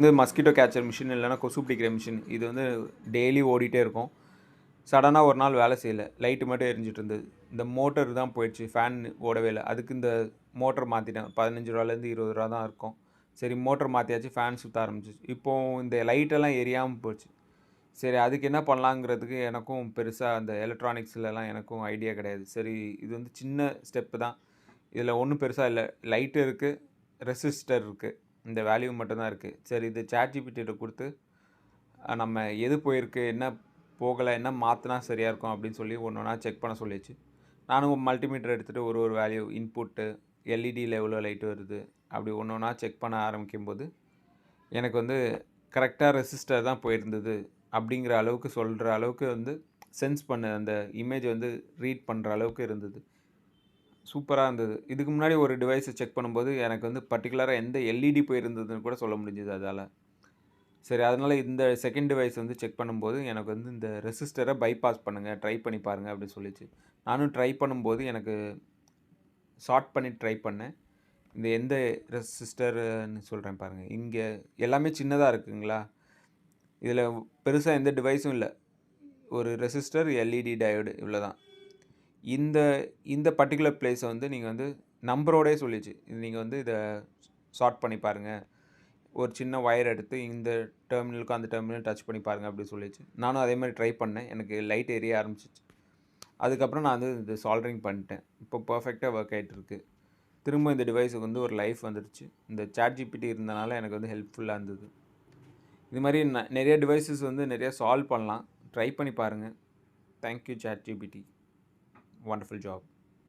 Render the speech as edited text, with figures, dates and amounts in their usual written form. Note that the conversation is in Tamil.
வந்து மஸ்கிட்டோ கேச்சர் மிஷின் இல்லைனா கொசு பிடிக்கிற மிஷின் இது வந்து டெய்லி ஓடிட்டே இருக்கும். சடனாக ஒரு நாள் வேலை செய்யலை, லைட்டு மட்டும் எரிஞ்சிட்டு இருந்தது. இந்த மோட்டர் தான் போயிடுச்சு, ஃபேன் ஓடவே இல்லை. அதுக்கு இந்த மோட்டர் மாற்றிட்டேன். ₹15 ₹20 தான் இருக்கும். சரி மோட்டர் மாற்றியாச்சு, ஃபேன் சுற்ற ஆரம்பிச்சிச்சு. இப்போது இந்த லைட்டெல்லாம் எரியாமல் போச்சு. சரி அதுக்கு என்ன பண்ணலாங்கிறதுக்கு எனக்கும் பெருசாக அந்த எலக்ட்ரானிக்ஸ்லலாம் எனக்கும் ஐடியா கிடையாது. சரி இது வந்து சின்ன ஸ்டெப்பு தான், இதில் ஒன்றும் பெருசாக இல்லை. லைட்டு இருக்குது, ரெசிஸ்டர் இருக்குது, இந்த வேல்யூ மட்டும்தான் இருக்குது. சரி இது ChatGPTட்ட கொடுத்து நம்ம எது போயிருக்கு, என்ன போகலை, என்ன மாற்றினா சரியாக இருக்கும் அப்படின்னு சொல்லி ஒன்று ஒன்றா செக் பண்ண சொல்லிச்சு. நானும் மல்டிமீட்டர் எடுத்துகிட்டு ஒரு ஒரு வேல்யூ இன்புட்டு, எல்இடியில் எவ்வளோ லைட்டு வருது அப்படி ஒன்று ஒன்றா செக் பண்ண ஆரம்பிக்கும்போது எனக்கு வந்து கரெக்டாக ரெசிஸ்டர் தான் போயிருந்தது அப்படிங்கிற அளவுக்கு சொல்கிற அளவுக்கு வந்து சென்ஸ் பண்ண அந்த இமேஜ் வந்து ரீட் பண்ணுற அளவுக்கு இருந்தது. சூப்பராக இருந்தது. இதுக்கு முன்னாடி ஒரு டிவைஸை செக் பண்ணும்போது எனக்கு வந்து பர்டிகுலராக எந்த எல்இடி போயிருந்ததுன்னு கூட சொல்ல முடிஞ்சுது அதால். சரி அதனால் இந்த செகண்ட் டிவைஸ் வந்து செக் பண்ணும்போது எனக்கு வந்து இந்த ரெசிஸ்டரை பைபாஸ் பண்ணுங்கள், ட்ரை பண்ணி பாருங்கள் அப்படின்னு சொல்லிச்சு. நானும் ட்ரை பண்ணும்போது எனக்கு ஷார்ட் பண்ணி ட்ரை பண்ணேன். இந்த எந்த ரெசிஸ்டர்ன்னு சொல்கிறேன் பாருங்கள். இங்கே எல்லாமே சின்னதாக இருக்குங்களா, இதில் பெருசாக எந்த டிவைஸும் இல்லை. ஒரு ரெசிஸ்டர், எல்இடி டயோடு இவ்வளோ தான். இந்த இந்த பர்ட்டிகுலர் பிளேஸை வந்து நீங்கள் வந்து நம்பரோடே சொல்லிச்சு. இது நீங்கள் வந்து இதை ஷார்ட் பண்ணி பாருங்கள், ஒரு சின்ன ஒயர் எடுத்து இந்த டெர்மினலுக்கும் அந்த டெர்மினல் டச் பண்ணி பாருங்கள் அப்படி சொல்லிச்சு. நானும் அதே மாதிரி ட்ரை பண்ணேன். எனக்கு லைட் எரிய ஆரம்பிச்சிச்சு. அதுக்கப்புறம் நான் வந்து இது சால்டரிங் பண்ணிட்டேன். இப்போ பர்ஃபெக்டாக ஒர்க் ஆகிட்டுருக்கு. திரும்ப இந்த டிவைஸுக்கு வந்து ஒரு லைஃப் வந்துடுச்சு. இந்த ChatGPT இருந்தனால எனக்கு வந்து ஹெல்ப்ஃபுல்லாக இருந்தது. இது மாதிரி நிறைய டிவைஸஸ் வந்து நிறைய சால்வ் பண்ணலாம். ட்ரை பண்ணி பாருங்கள். Thank you ChatGPT. Wonderful job.